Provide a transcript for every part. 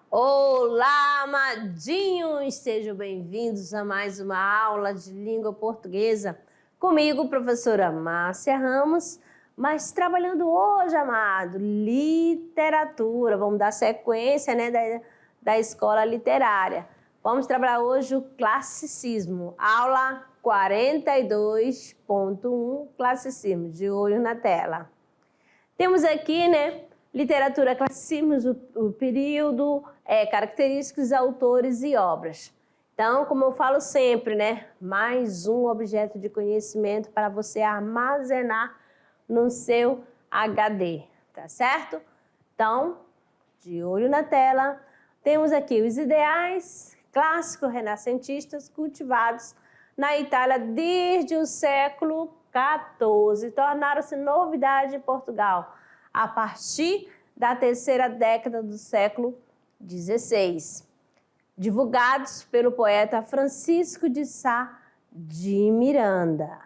Olá, amadinhos! Sejam bem-vindos a mais uma aula de língua portuguesa. Comigo, professora Márcia Ramos, mas trabalhando hoje, amado, literatura. Vamos dar sequência, né, da escola literária. Vamos trabalhar hoje o classicismo. Aula 42.1, classicismo, de olho na tela. Temos aqui, né, literatura, classicismos, o período, características, autores e obras. Então, como eu falo sempre, né, mais um objeto de conhecimento para você armazenar no seu HD, tá certo? Então, de olho na tela, temos aqui os ideais clássicos renascentistas cultivados na Itália desde o século XIV, tornaram-se novidade em Portugal a partir da terceira década do século XVI, divulgados pelo poeta Francisco de Sá de Miranda.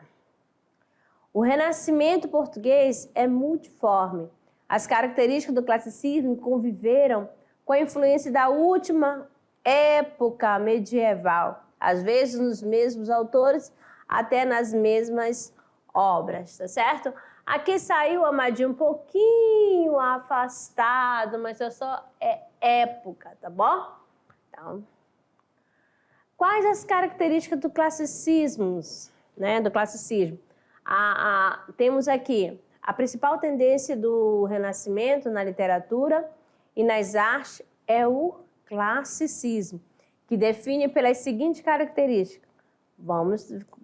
O Renascimento português é multiforme. As características do classicismo conviveram com a influência da última época medieval, às vezes nos mesmos autores, até nas mesmas obras, tá certo? Aqui saiu, amadinho, um pouquinho afastado, mas é só época, tá bom? Então, quais as características do classicismo, né? Do classicismo? Temos aqui a principal tendência do Renascimento na literatura e nas artes é o classicismo, que define pelas seguintes características.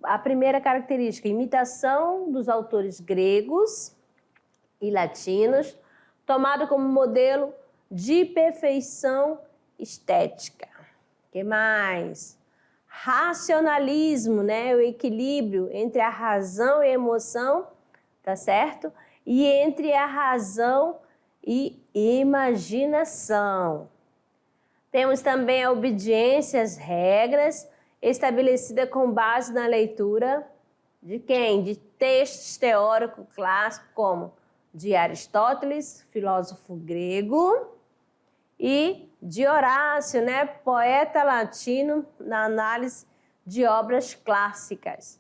A primeira característica, imitação dos autores gregos e latinos, tomado como modelo de perfeição estética. O que mais? Racionalismo, né? O equilíbrio entre a razão e a emoção, tá certo? E entre a razão e imaginação. Temos também a obediência às regras, estabelecida com base na leitura de quem? De textos teóricos clássicos como de Aristóteles, filósofo grego, e de Horácio, né, poeta latino, na análise de obras clássicas.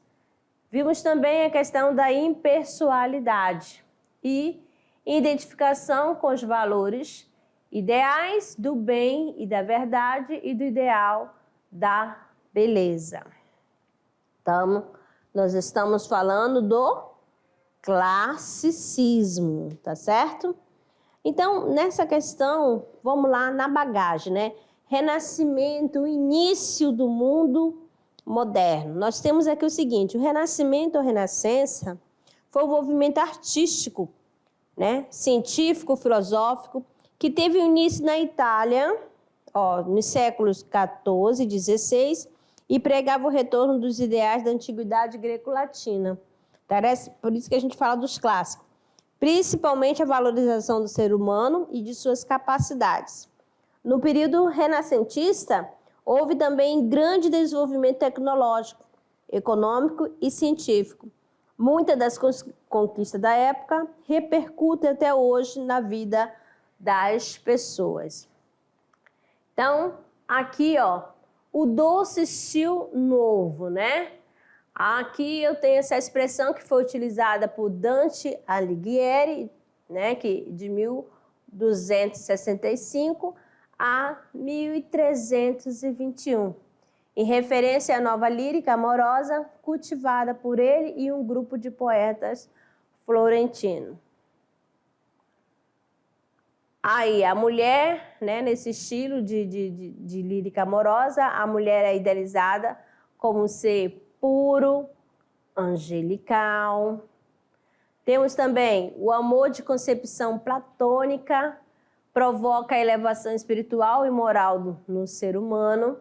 Vimos também a questão da impessoalidade e identificação com os valores ideais do bem e da verdade e do ideal da beleza. Então, nós estamos falando do classicismo, tá certo? Então, nessa questão, vamos lá na bagagem, né? Renascimento, o início do mundo moderno. Nós temos aqui o seguinte, o Renascimento ou Renascença foi um movimento artístico, né? Científico, filosófico, que teve início na Itália, nos séculos XIV e XVI, e pregava o retorno dos ideais da antiguidade greco-latina. Por isso que a gente fala dos clássicos. Principalmente a valorização do ser humano e de suas capacidades. No período renascentista, houve também grande desenvolvimento tecnológico, econômico e científico. Muitas das conquistas da época repercutem até hoje na vida das pessoas. Então, aqui, o doce estilo novo, né? Aqui eu tenho essa expressão que foi utilizada por Dante Alighieri, né, que de 1265 a 1321, em referência à nova lírica amorosa cultivada por ele e um grupo de poetas florentinos. Aí, a mulher, né, nesse estilo de lírica amorosa, a mulher é idealizada como um ser puro, angelical. Temos também o amor de concepção platônica, provoca a elevação espiritual e moral no ser humano.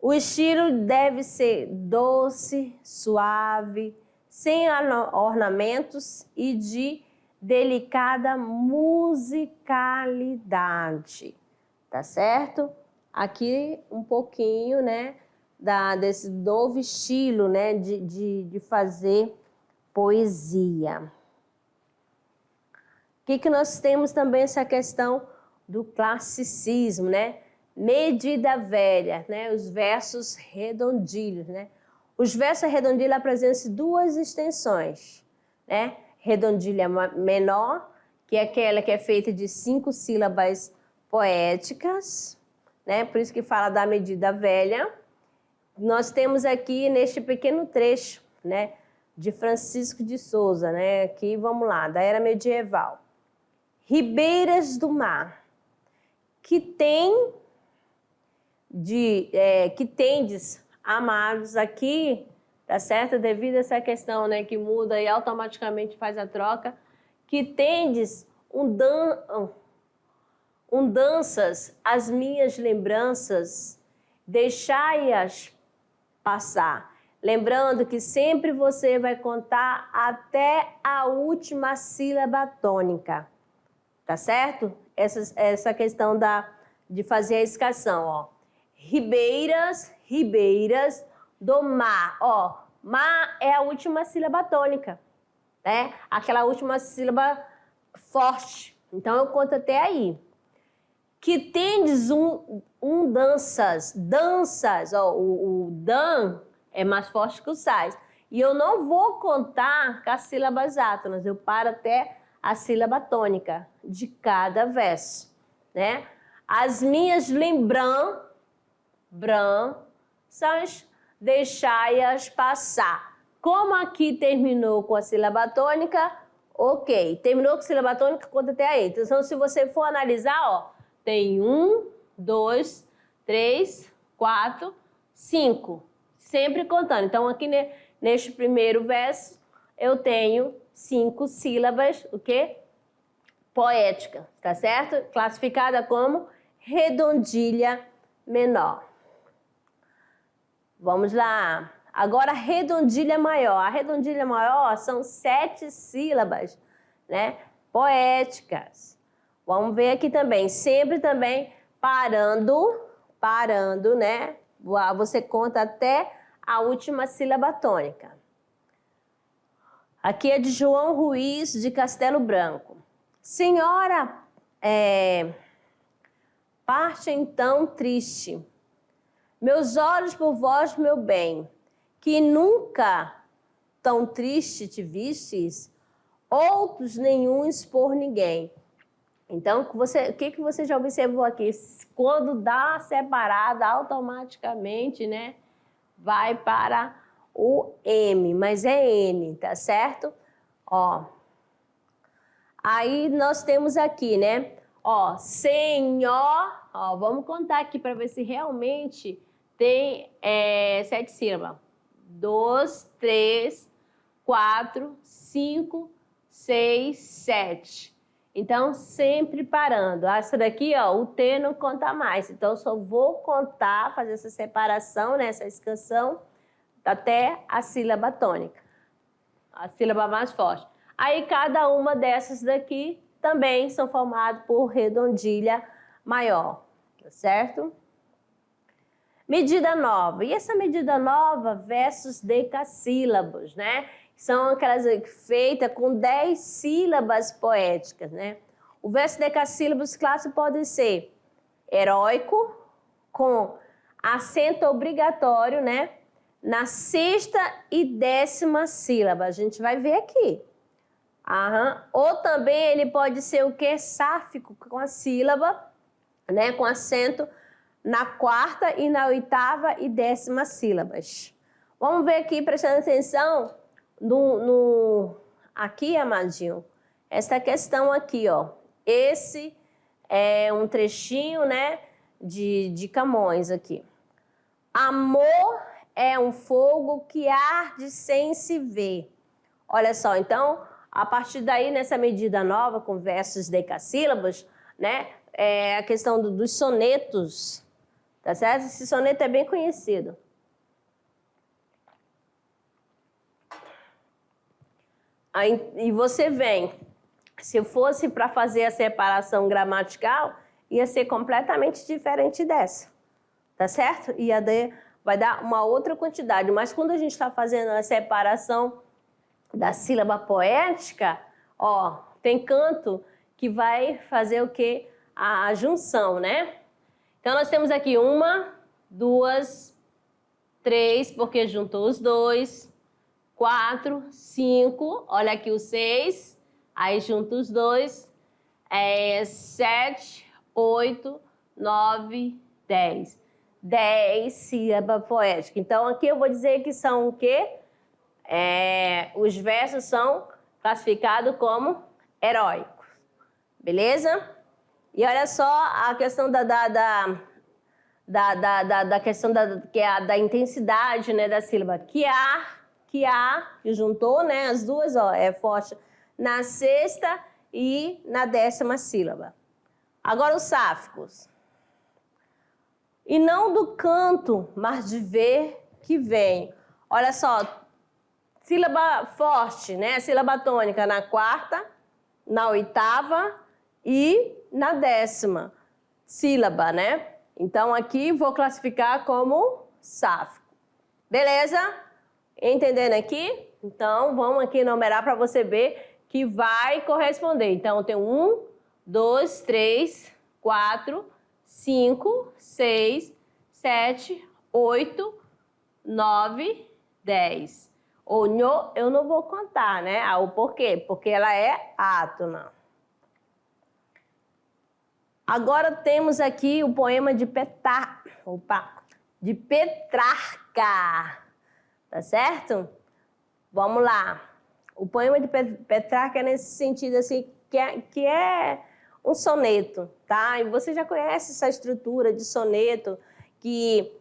O estilo deve ser doce, suave, sem ornamentos e de delicada musicalidade, tá certo? Aqui um pouquinho, né, desse novo estilo, né, de fazer poesia. O que nós temos também essa questão do classicismo, né? Medida velha, né? Os versos redondilhos, né? Os versos redondilhos apresentam duas extensões, né? Redondilha menor, que é aquela que é feita de 5 sílabas poéticas, né? Por isso que fala da medida velha. Nós temos aqui neste pequeno trecho, né, de Francisco de Souza, né? Aqui, vamos lá, da era medieval. Ribeiras do mar, que tendes amados aqui, tá certo? Devido a essa questão, né, que muda e automaticamente faz a troca, que tendes danças as minhas lembranças, deixai-as passar. Lembrando que sempre você vai contar até a última sílaba tônica, tá certo? Essa questão de fazer a escassão, ó. Ribeiras do mar, ó. Mar é a última sílaba tônica, né? Aquela última sílaba forte. Então eu conto até aí. Que tendes danças, ó, o dan é mais forte que o sais. E eu não vou contar com as sílabas átonas, eu paro até a sílaba tônica de cada verso, né? As minhas lembranças, deixai-as passar. Como aqui terminou com a sílaba tônica, ok. Terminou com a sílaba tônica, conta até aí. Então, se você for analisar, ó, tem 1, 2, 3, 4, 5. Sempre contando. Então, aqui neste primeiro verso, eu tenho 5 sílabas, o quê? Poética, tá certo? Classificada como redondilha menor. Vamos lá. Agora, redondilha maior. A redondilha maior são 7 sílabas, né? Poéticas. Vamos ver aqui também. Sempre também parando, né? Você conta até a última sílaba tônica. Aqui é de João Ruiz, de Castelo Branco. Senhora, parte então triste, meus olhos por vós, meu bem, que nunca tão triste te vistes, outros nenhuns por ninguém. Então, o que você já observou aqui? Quando dá separada, automaticamente, né, vai para o M, mas é N, tá certo? Ó. Aí nós temos aqui, né? Ó, Senhor, ó, vamos contar aqui para ver se realmente tem 7 sílabas. 2, 3, 4, 5, 6, 7. Então, sempre parando. Essa daqui, ó, o T não conta mais. Então, só vou contar, fazer essa separação, né, essa escassão, até a sílaba tônica. A sílaba mais forte. Aí, cada uma dessas daqui também são formadas por redondilha maior, tá certo? Medida nova. E essa medida nova versus decassílabos, né? São aquelas feitas com 10 sílabas poéticas, né? O verso decassílabos clássicos podem ser heróico, com acento obrigatório, né? Na 6ª e 10ª sílaba. A gente vai ver aqui. Ou também ele pode ser o quê? Sáfico, com a sílaba, né? Com acento na 4ª e na 8ª e 10ª sílabas. Vamos ver aqui, prestando atenção, aqui, amadinho, essa questão aqui, ó. Esse é um trechinho, né, de Camões aqui. Amor é um fogo que arde sem se ver. Olha só, então, a partir daí, nessa medida nova, com versos decassílabos, né, a questão dos sonetos, tá certo? Esse soneto é bem conhecido. Aí, e você vem, se fosse para fazer a separação gramatical, ia ser completamente diferente dessa, tá certo? vai dar uma outra quantidade. Mas quando a gente está fazendo a separação da sílaba poética, ó, tem canto que vai fazer o quê? A junção, né? Então, nós temos aqui 1, 2, 3, porque juntou os dois, 4, 5, olha aqui o 6, aí junta os dois, 7, 8, 9, 10. 10 sílabas poéticas. Então, aqui eu vou dizer que são o quê? Os versos são classificados como heróicos. Beleza? E olha só a questão da questão da intensidade, né, da sílaba. Que juntou, né, as duas, ó, é forte na sexta e na 10ª sílaba. Agora os sáficos. E não do canto, mas de ver que vem. Olha só, sílaba forte, né? Sílaba tônica na 4ª, na 8ª e na 10ª sílaba, né? Então, aqui vou classificar como sáfico. Beleza? Entendendo aqui? Então, vamos aqui numerar para você ver que vai corresponder. Então, tem 1, 2, 3, 4, 5, 6, 7, 8, 9, 10. O nho eu não vou contar, né? O porquê? Porque ela é átona. Agora temos aqui o poema de Petrarca. Tá certo? Vamos lá. O poema de Petrarca é nesse sentido assim, que é um soneto, tá? E você já conhece essa estrutura de soneto que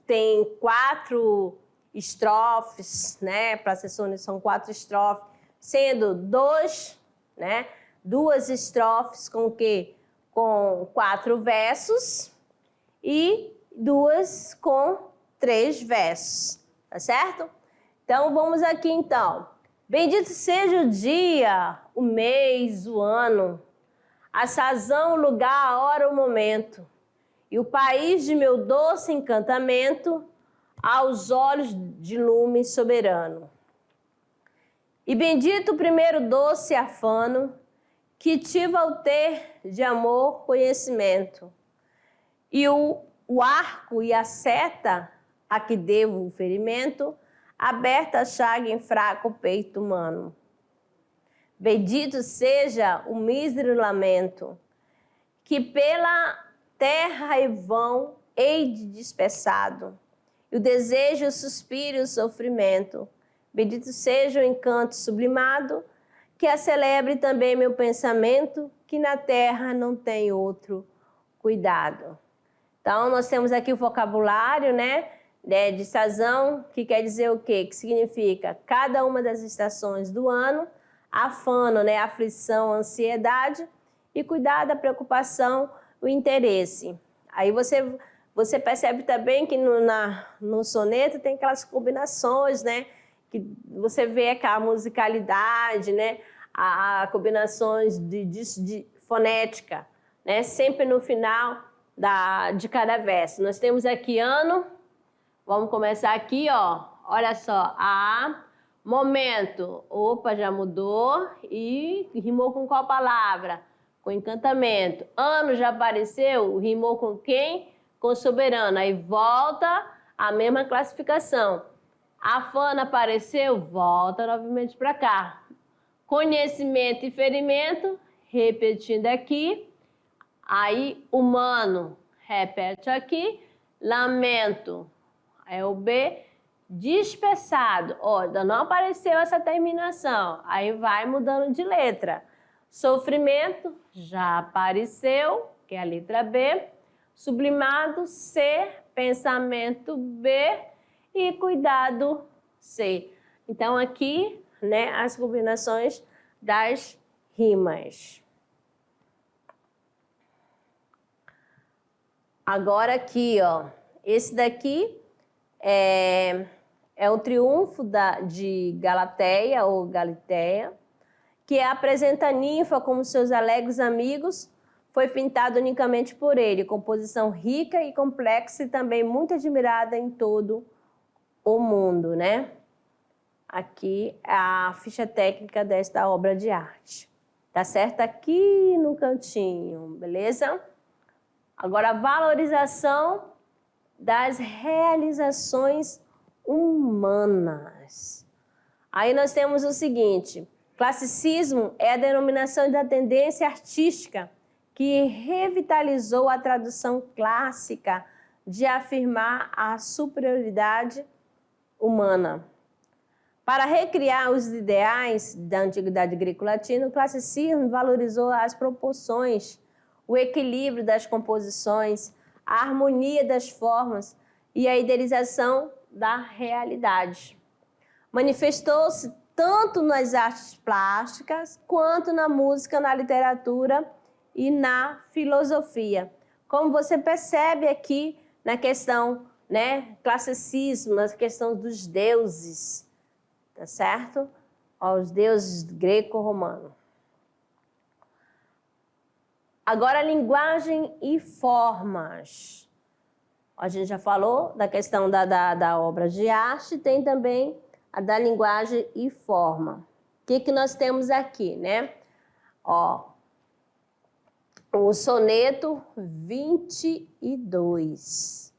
tem 4 estrofes, né? Para ser soneto são 4 estrofes, sendo 2, né? 2 estrofes com o quê? Com 4 versos e 2 com 3 versos, tá certo? Então vamos aqui então. Bendito seja o dia, o mês, o ano, a sazão, o lugar, a hora, o momento, e o país de meu doce encantamento, aos olhos de lume soberano. E bendito o primeiro doce afano, que tive ao ter de amor conhecimento, e o arco e a seta a que devo o ferimento, aberta a chaga em fraco peito humano. Bendito seja o mísero lamento, que pela terra e vão hei de dispersado, e o desejo, o suspiro e o sofrimento. Bendito seja o encanto sublimado, que acelebre também meu pensamento, que na terra não tem outro cuidado. Então, nós temos aqui o vocabulário, né, de sazão, que quer dizer o quê? Que significa cada uma das estações do ano, afano, né, aflição, ansiedade, e cuidado, a preocupação, o interesse. Aí você percebe também que no soneto tem aquelas combinações, né, que você vê aquela musicalidade, né, a combinações de fonética, né, sempre no final de cada verso. Nós temos aqui ano, vamos começar aqui, ó, olha só, momento, opa, já mudou e rimou com qual palavra? Com encantamento. Ano já apareceu, rimou com quem? Com soberano, aí volta a mesma classificação. Afano apareceu, volta novamente para cá. Conhecimento e ferimento, repetindo aqui. Aí, humano, repete aqui. Lamento, é o B. Dispersado, ainda não apareceu essa terminação. Aí vai mudando de letra. Sofrimento, já apareceu, que é a letra B. Sublimado, C. Pensamento, B. E cuidado, C. Então, aqui, né, as combinações das rimas. Agora aqui, ó, esse daqui é o triunfo de Galateia ou Galitéia, que apresenta a ninfa como seus alegres amigos, foi pintado unicamente por ele, composição rica e complexa e também muito admirada em todo o mundo, né? Aqui a ficha técnica desta obra de arte. Tá certo? Aqui no cantinho, beleza? Agora, a valorização das realizações humanas. Aí nós temos o seguinte: classicismo é a denominação da tendência artística que revitalizou a tradição clássica de afirmar a superioridade humana. Para recriar os ideais da antiguidade greco-latina, o classicismo valorizou as proporções, o equilíbrio das composições, a harmonia das formas e a idealização da realidade. Manifestou-se tanto nas artes plásticas, quanto na música, na literatura e na filosofia. Como você percebe aqui na questão, né, classicismo, na questão dos deuses, tá certo? Os deuses greco-romanos. Agora, linguagem e formas. A gente já falou da questão da obra de arte, tem também a da linguagem e forma. O que nós temos aqui, né? Ó, o soneto 22.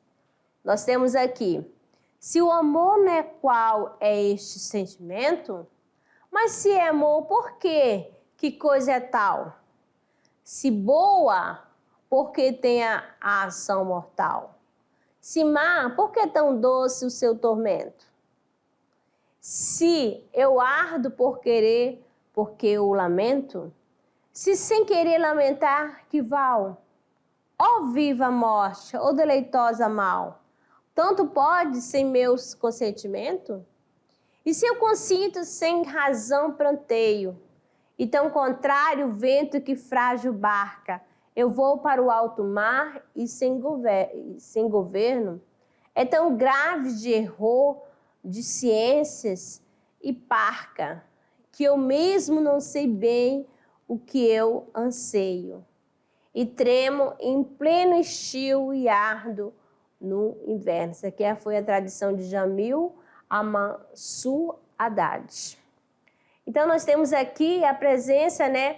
Nós temos aqui: se o amor não é qual é este sentimento, mas se é amor, por quê? Que coisa é tal? Se boa, por que tem a ação mortal? Se má, por que tão doce o seu tormento? Se eu ardo por querer, porque eu lamento? Se sem querer lamentar, que val? Ó viva morte, ó deleitosa mal, tanto pode sem meu consentimento? E se eu consinto sem razão pranteio, e tão contrário o vento que frágil barca, eu vou para o alto mar e sem governo? É tão grave de erro, de ciências e parca, que eu mesmo não sei bem o que eu anseio, e tremo em pleno estio e ardo no inverno. Essa aqui foi a tradição de Jamil Mansur Haddad. Então, nós temos aqui a presença, né,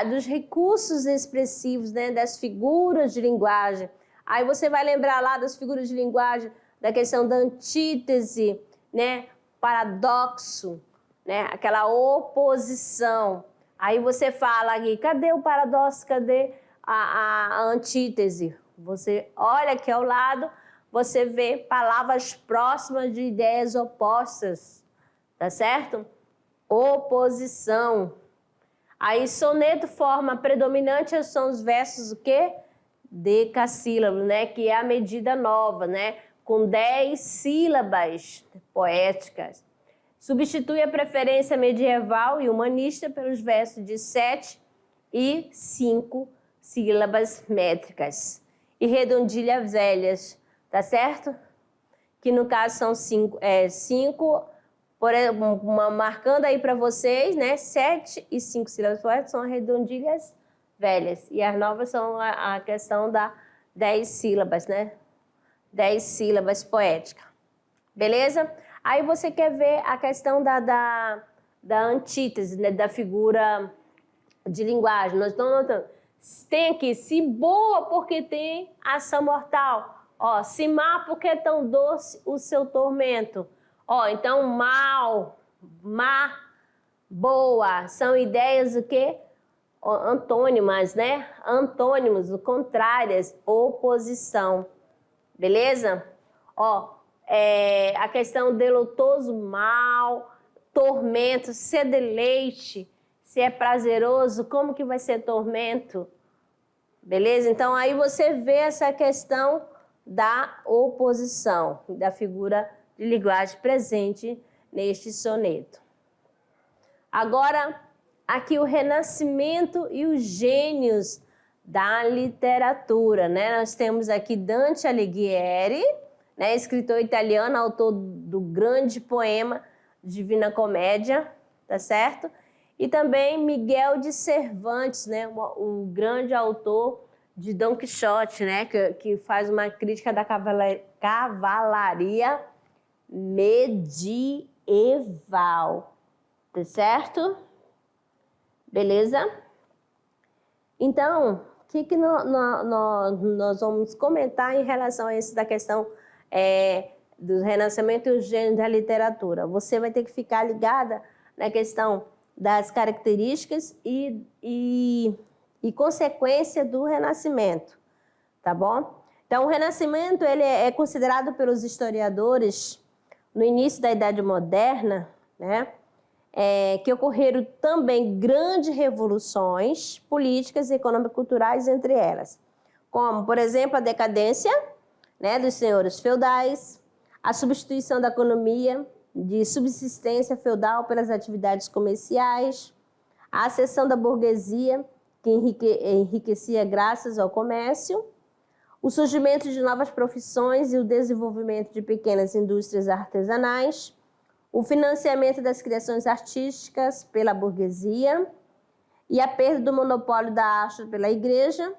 dos recursos expressivos, né, das figuras de linguagem. Aí você vai lembrar lá das figuras de linguagem, da questão da antítese, né, paradoxo, né, aquela oposição. Aí você fala aqui, cadê o paradoxo, cadê a antítese? Você olha aqui ao lado, você vê palavras próximas de ideias opostas, tá certo? Oposição. Aí soneto, forma predominante, são os versos o quê? Decassílabos, né? Que é a medida nova, né? Com 10 sílabas poéticas. Substitui a preferência medieval e humanista pelos versos de 7 e 5 sílabas métricas. E redondilhas velhas, tá certo? Que no caso são 5, marcando aí para vocês, né? 7 e 5 sílabas poéticas são redondilhas velhas. E as novas são a questão da 10 sílabas, né? 10 sílabas poéticas. Beleza? Aí você quer ver a questão da antítese, né? Da figura de linguagem. Nós estamos notando. Tem aqui, se boa porque tem ação mortal. Ó, se má porque é tão doce o seu tormento. Ó, então mal, má, boa, são ideias o quê? Antônimas, né? Antônimos, contrárias, oposição. Beleza? Ó, a questão deleitoso, mal, tormento, se é deleite, se é prazeroso, como que vai ser tormento? Beleza? Então aí você vê essa questão da oposição, da figura de linguagem presente neste soneto. Agora, aqui o renascimento e os gênios da literatura, né? Nós temos aqui Dante Alighieri, né? Escritor italiano, autor do grande poema Divina Comédia, tá certo? E também Miguel de Cervantes, né, o grande autor de Dom Quixote, né, que faz uma crítica da cavalaria medieval, tá certo? Beleza? Então, o que nós vamos comentar em relação a isso da questão do Renascimento e os gêneros da literatura? Você vai ter que ficar ligada na questão das características e consequência do Renascimento, tá bom? Então, o Renascimento ele é considerado pelos historiadores no início da Idade Moderna, né? Que ocorreram também grandes revoluções políticas, econômicas e culturais entre elas, como, por exemplo, a decadência, né, dos senhores feudais, a substituição da economia de subsistência feudal pelas atividades comerciais, a ascensão da burguesia, que enriquecia graças ao comércio, o surgimento de novas profissões e o desenvolvimento de pequenas indústrias artesanais, o financiamento das criações artísticas pela burguesia e a perda do monopólio da arte pela igreja,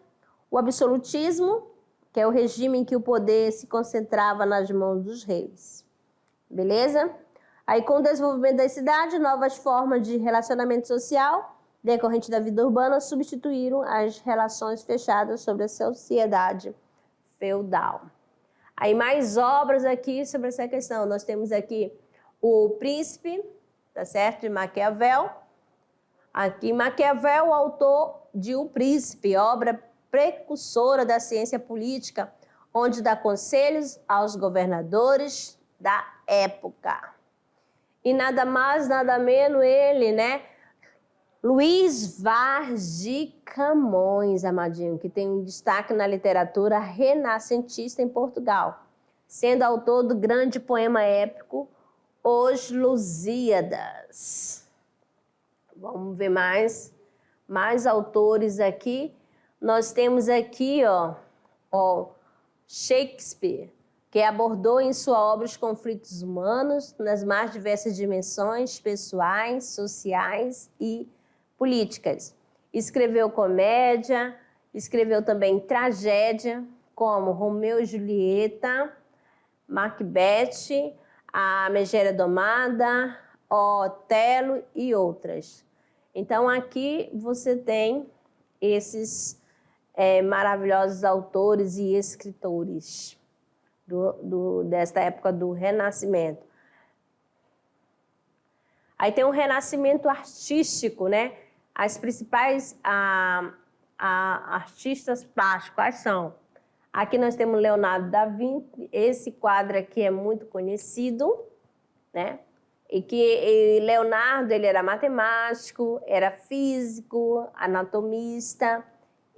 o absolutismo, que é o regime em que o poder se concentrava nas mãos dos reis. Beleza? Aí, com o desenvolvimento das cidades, novas formas de relacionamento social decorrente da vida urbana substituíram as relações fechadas sobre a sociedade feudal. Aí, mais obras aqui sobre essa questão. Nós temos aqui O Príncipe, tá certo? De Maquiavel. Aqui, Maquiavel, o autor de O Príncipe, obra precursora da ciência política, onde dá conselhos aos governadores da época. E nada mais, nada menos ele, né? Luís Vaz de Camões, amadinho, que tem um destaque na literatura renascentista em Portugal, sendo autor do grande poema épico Os Lusíadas. Vamos ver mais autores aqui. Nós temos aqui, ó, Shakespeare, que abordou em sua obra os conflitos humanos nas mais diversas dimensões pessoais, sociais e políticas. Escreveu comédia, escreveu também tragédia, como Romeu e Julieta, Macbeth, A Megera Domada, Otelo e outras. Então, aqui você tem esses maravilhosos autores e escritores desta época do Renascimento. Aí tem o Renascimento artístico, né? As principais artistas plásticos, quais são? Aqui nós temos Leonardo da Vinci, esse quadro aqui é muito conhecido, né? E que Leonardo, ele era matemático, era físico, anatomista,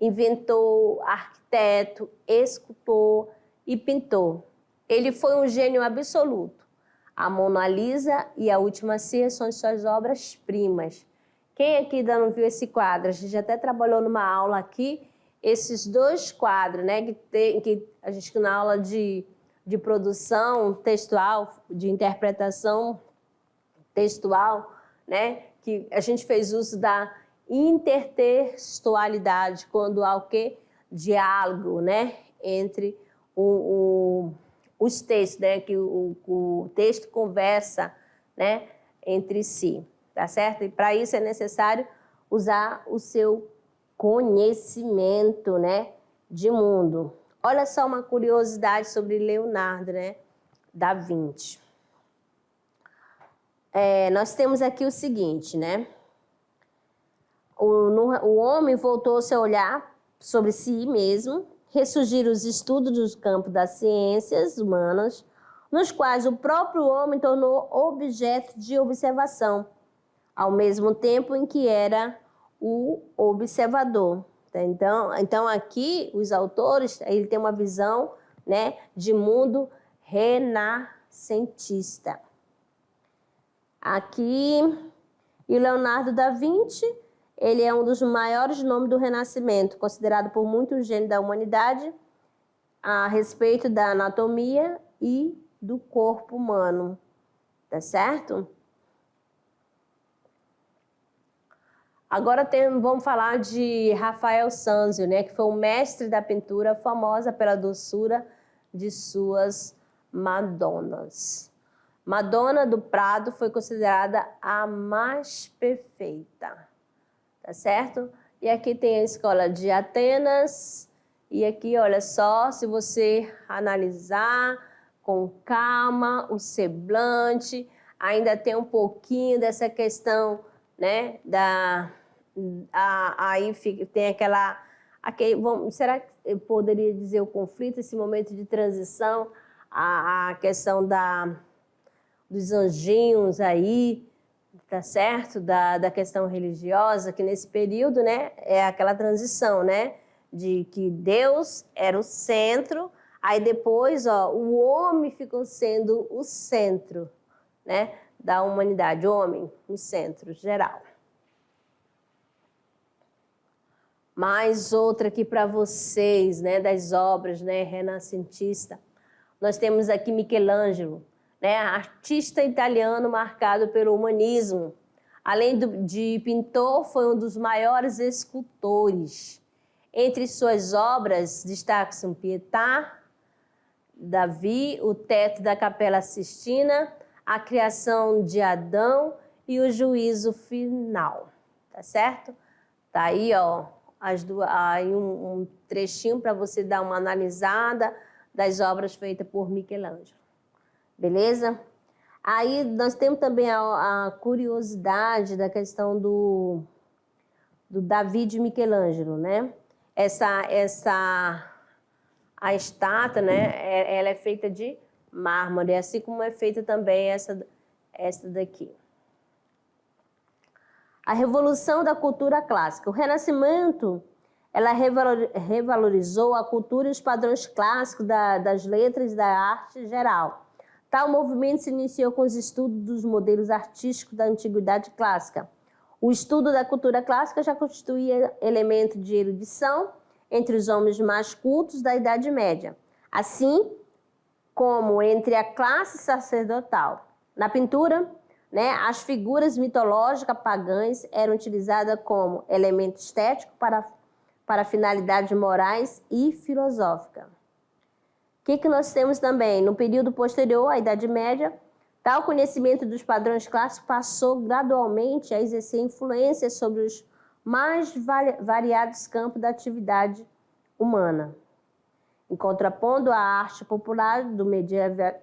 inventor, arquiteto, escultor e pintor. Ele foi um gênio absoluto. A Mona Lisa e A Última Ceia são suas obras-primas. Quem aqui ainda não viu esse quadro? A gente até trabalhou numa aula aqui, esses dois quadros, né? Que a gente na aula de produção textual, de interpretação textual, né? Que a gente fez uso da intertextualidade, quando há o quê? Diálogo, né? Entre os textos, né? Que o texto conversa, né? Entre si, tá certo? E para isso é necessário usar o seu conhecimento, né? De mundo. Olha só uma curiosidade sobre Leonardo, né? Da Vinci. Nós temos aqui o seguinte, né? O homem voltou-se a olhar sobre si mesmo, ressurgiram os estudos dos campos das ciências humanas, nos quais o próprio homem tornou objeto de observação, ao mesmo tempo em que era o observador. Então aqui os autores ele tem uma visão, né, de mundo renascentista. Aqui, e Leonardo da Vinci, ele é um dos maiores nomes do Renascimento, considerado por muitos gênios da humanidade a respeito da anatomia e do corpo humano, tá certo? Agora vamos falar de Rafael Sanzio, né, que foi um mestre da pintura famosa pela doçura de suas Madonas. Madonna do Prado foi considerada a mais perfeita, tá certo? E aqui tem a escola de Atenas, e aqui, olha só, se você analisar com calma o semblante, ainda tem um pouquinho dessa questão, né, aí tem será que eu poderia dizer o conflito, esse momento de transição, a questão dos anjinhos aí, tá certo? Da questão religiosa, que nesse período, né, é aquela transição, né, de que Deus era o centro, aí depois, ó, o homem ficou sendo o centro, né, da humanidade, o homem, o centro geral. Mais outra aqui para vocês, né, das obras, né, renascentista. Nós temos aqui Michelangelo, né, artista italiano marcado pelo humanismo. Além de pintor, foi um dos maiores escultores. Entre suas obras destacam Pietà, Davi, o teto da Capela Sistina, a criação de Adão e o juízo final. Tá certo? Tá aí, ó, aí um trechinho para você dar uma analisada das obras feitas por Michelangelo. Beleza? Aí nós temos também a curiosidade da questão do Davi de Michelangelo, né? A estátua, né? Ela é feita de mármore, assim como é feita também essa daqui. A revolução da cultura clássica. O Renascimento, ela revalorizou a cultura e os padrões clássicos das letras e da arte geral. Tal movimento se iniciou com os estudos dos modelos artísticos da antiguidade clássica. O estudo da cultura clássica já constituía elemento de erudição entre os homens mais cultos da Idade Média, assim como entre a classe sacerdotal. Na pintura, né, as figuras mitológicas pagãs eram utilizadas como elemento estético para finalidades morais e filosóficas. O que nós temos também? No período posterior à Idade Média, tal conhecimento dos padrões clássicos passou gradualmente a exercer influência sobre os mais variados campos da atividade humana, em contrapondo à arte popular do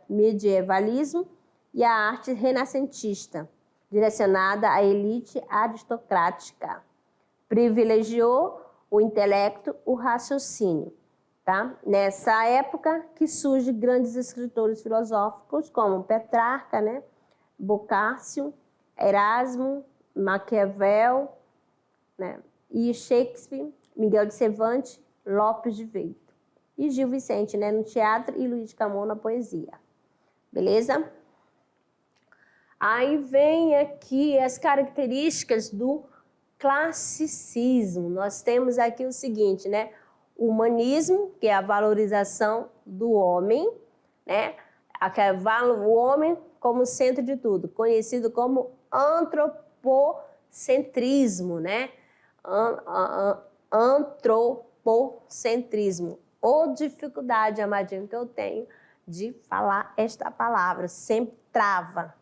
medievalismo e à arte renascentista, direcionada à elite aristocrática. Privilegiou o intelecto, o raciocínio. Tá? Nessa época que surgem grandes escritores filosóficos como Petrarca, né? Boccaccio, Erasmo, Maquiavel, né? E Shakespeare, Miguel de Cervantes, Lopes de Veiga e Gil Vicente, né? No teatro, e Luiz de Camões na poesia. Beleza? Aí vem aqui as características do classicismo. Nós temos aqui o seguinte, né? O humanismo, que é a valorização do homem, né? O homem como centro de tudo, conhecido como antropocentrismo, né? Antropocentrismo. Ou dificuldade, amadinho, que eu tenho de falar esta palavra, sempre trava.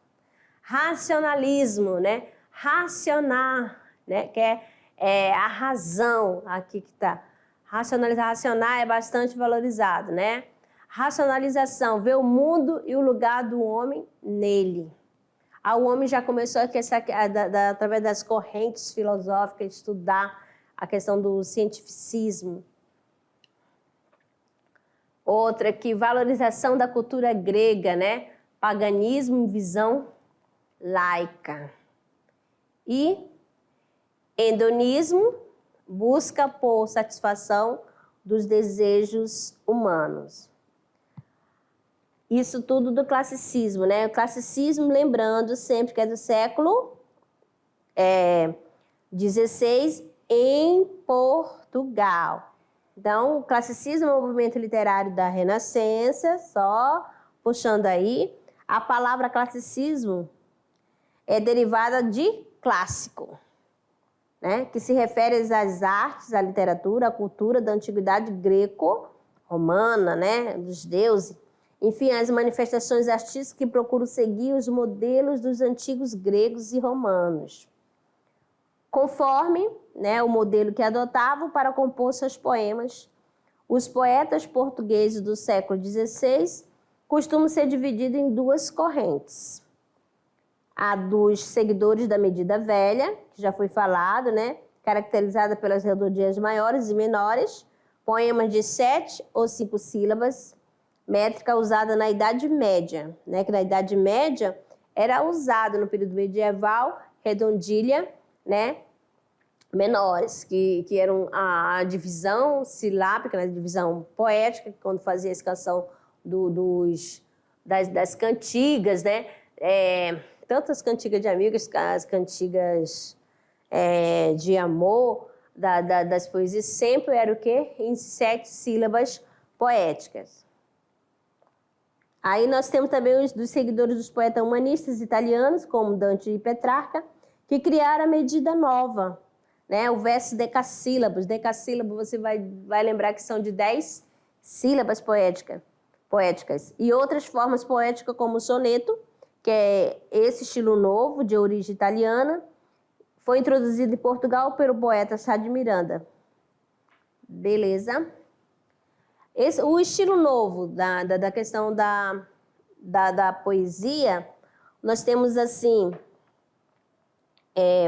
Racionalismo, né? Racionar, né? Que é a razão aqui que está. Racionar é bastante valorizado, né? Racionalização, ver o mundo e o lugar do homem nele. O homem já começou através das correntes filosóficas, estudar a questão do cientificismo. Outra aqui, valorização da cultura grega, né? Paganismo, visão laica. E hedonismo, busca por satisfação dos desejos humanos. Isso tudo do classicismo, né? O classicismo, lembrando sempre que é do século XVI em Portugal. Então, o classicismo é um movimento literário da Renascença, só puxando aí. A palavra classicismo é derivada de clássico, né, que se refere às artes, à literatura, à cultura da antiguidade greco-romana, né, dos deuses. Enfim, as manifestações artísticas que procuram seguir os modelos dos antigos gregos e romanos, conforme, né, o modelo que adotavam para compor seus poemas. Os poetas portugueses do século XVI costumam ser divididos em duas correntes. A dos seguidores da medida velha, que já foi falado, né, caracterizada pelas redondezas maiores e menores, poemas de 7 ou 5 sílabas, métrica usada na Idade Média, né, que na Idade Média era usado no período medieval, redondilha, né, menores, que eram a divisão silábica, né, a divisão poética, quando fazia a escalação das cantigas, né, tanto as cantigas de amigos, as cantigas de amor, das poesias, sempre era o quê? Em 7 sílabas poéticas. Aí nós temos também os dos seguidores dos poetas humanistas italianos, como Dante e Petrarca, que criaram a medida nova, né? O verso decassílabos. Decassílabo você vai lembrar que são de 10 sílabas poéticas. E outras formas poéticas, como o soneto, que é esse estilo novo, de origem italiana, foi introduzido em Portugal pelo poeta Sá de Miranda. Beleza? O estilo novo da questão da poesia, nós temos assim,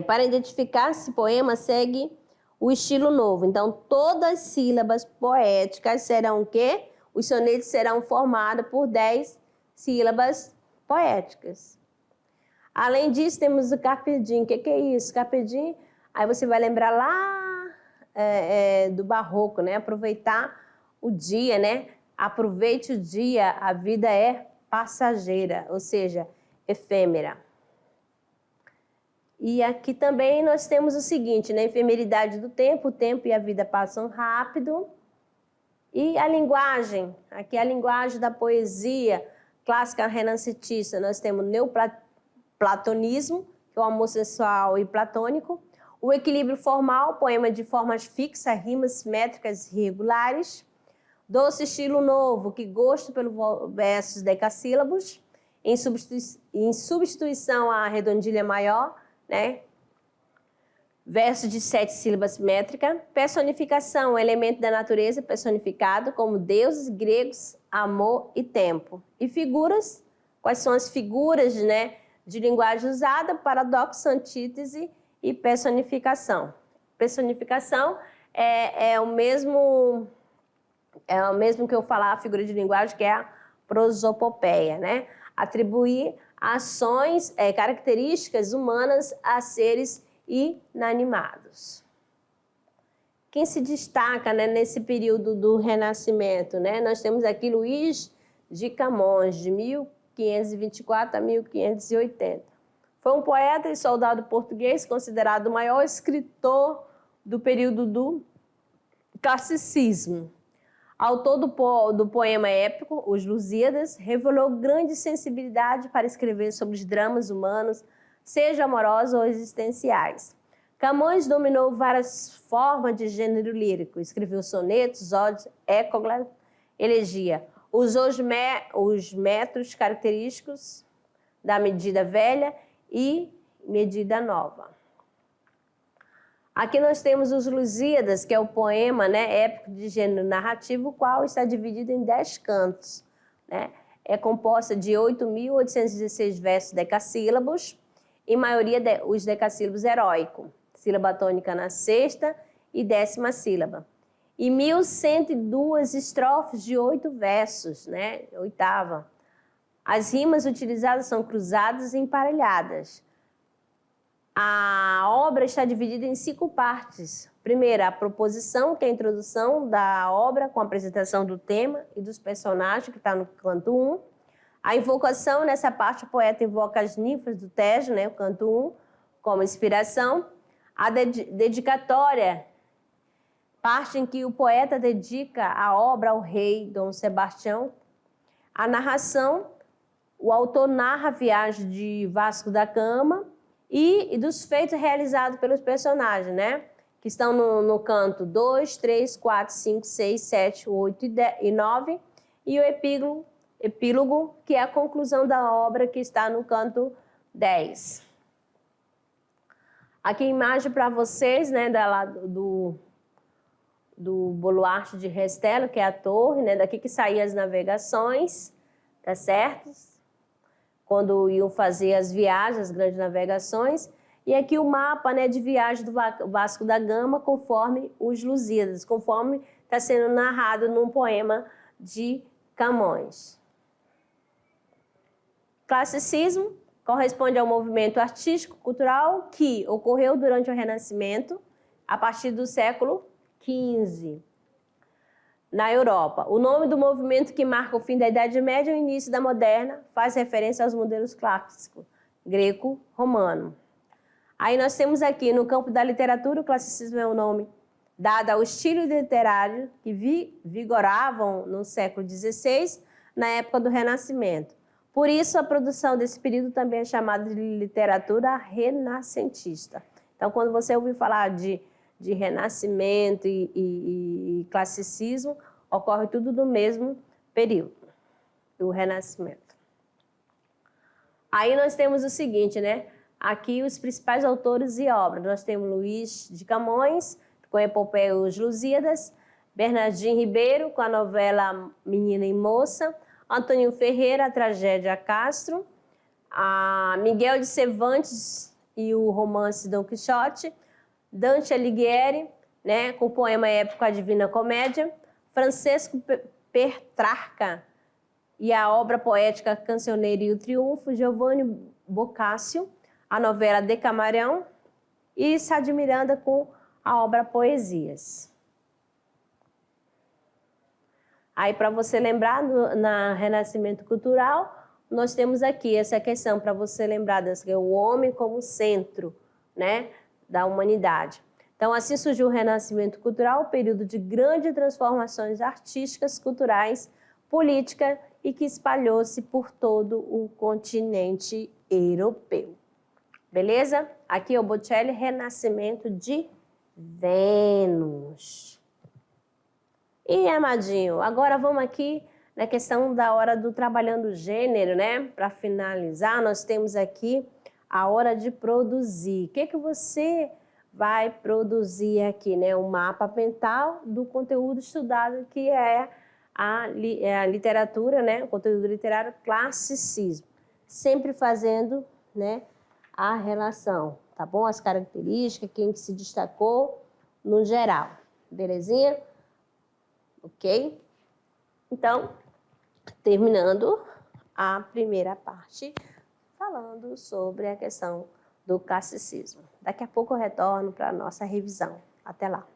para identificar se poema segue o estilo novo. Então, todas as sílabas poéticas serão o quê? Os sonetos serão formados por 10 sílabas poéticas. Além disso, temos o carpe diem. O que é isso? Carpe diem, aí você vai lembrar lá do barroco, né? Aproveitar o dia, né? Aproveite o dia, a vida é passageira, ou seja, efêmera. E aqui também nós temos o seguinte, né? Efemeridade do tempo, o tempo e a vida passam rápido. E a linguagem, aqui a linguagem da poesia clássica renascentista, nós temos o neoplatonismo, que é o amor sensual e platônico, o equilíbrio formal, poema de formas fixas, rimas métricas regulares, doce estilo novo, que gosto pelos versos decassílabos, em substituição à redondilha maior, né? Verso de 7 sílabas métrica, personificação, elemento da natureza personificado como deuses gregos, amor e tempo. E figuras, quais são as figuras, né, de linguagem usada? Paradoxo, antítese e personificação. Personificação é o mesmo que eu falar a figura de linguagem, que é a prosopopeia, né? Atribuir ações, características humanas a seres inanimados. Quem se destaca, né, nesse período do Renascimento, né? Nós temos aqui Luís de Camões, de 1524 a 1580. Foi um poeta e soldado português considerado o maior escritor do período do classicismo. Autor do poema épico Os Lusíadas, revelou grande sensibilidade para escrever sobre os dramas humanos, seja amorosos ou existenciais. Camões dominou várias formas de gênero lírico, escreveu sonetos, ódios, épiglas, elegia. Usou os métodos característicos da medida velha e medida nova. Aqui nós temos os Lusíadas, que é o poema, né, épico de gênero narrativo, o qual está dividido em 10 cantos, né? É composta de 8.816 versos decassílabos, em maioria os decassílabos heróicos, sílaba tônica na 6ª e 10ª sílaba. E 1.102 estrofes de 8 versos, né, 8ª. As rimas utilizadas são cruzadas e emparelhadas. A obra está dividida em 5 partes. Primeira, a proposição, que é a introdução da obra com a apresentação do tema e dos personagens, que está no canto 1. A invocação, nessa parte o poeta invoca as ninfas do Tejo, né, o canto 1, como inspiração. A dedicatória, parte em que o poeta dedica a obra ao rei Dom Sebastião. A narração, o autor narra a viagem de Vasco da Gama e dos feitos realizados pelos personagens, né? Que estão no canto 2, 3, 4, 5, 6, 7, 8 e 9, e o epílogo, que é a conclusão da obra, que está no canto 10. Aqui a imagem para vocês, né, do Baluarte de Restelo, que é a torre, né, daqui que saíam as navegações, tá certo? Quando iam fazer as viagens, as grandes navegações. E aqui o mapa, né, de viagem do Vasco da Gama, conforme os Lusíadas, conforme está sendo narrado num poema de Camões. Classicismo corresponde ao movimento artístico-cultural que ocorreu durante o Renascimento, a partir do século XV, na Europa. O nome do movimento que marca o fim da Idade Média e o início da Moderna faz referência aos modelos clássicos, greco-romano. Aí nós temos aqui, no campo da literatura, o classicismo é o nome dado ao estilo literário que vigoravam no século XVI, na época do Renascimento. Por isso, a produção desse período também é chamada de literatura renascentista. Então, quando você ouvir falar de Renascimento e classicismo, ocorre tudo no mesmo período, o Renascimento. Aí nós temos o seguinte, né? Aqui os principais autores e obras. Nós temos Luís de Camões, com a epopeia Os Lusíadas, Bernardino Ribeiro, com a novela Menina e Moça, Antônio Ferreira, a tragédia Castro, a Miguel de Cervantes e o romance Dom Quixote, Dante Alighieri, né, com o poema épico A Divina Comédia, Francisco Petrarca e a obra poética Cancioneiro e o Triunfo, Giovanni Boccaccio, a novela Decamerão, e Sá de Miranda com a obra Poesias. Aí, para você lembrar, na Renascimento Cultural, nós temos aqui essa questão para você lembrar que é o homem como centro, né, da humanidade. Então, assim surgiu o Renascimento Cultural, período de grandes transformações artísticas, culturais, política e que espalhou-se por todo o continente europeu. Beleza? Aqui é o Botticelli, Renascimento de Vênus. E, amadinho, agora vamos aqui na questão da hora do trabalhando o gênero, né? Para finalizar, nós temos aqui a hora de produzir. O que você vai produzir aqui, né? Um mapa mental do conteúdo estudado, que é a literatura, né? O conteúdo literário, classicismo. Sempre fazendo, né, a relação, tá bom? As características, quem se destacou no geral. Belezinha? Ok? Então, terminando a primeira parte, falando sobre a questão do classicismo. Daqui a pouco eu retorno para a nossa revisão. Até lá.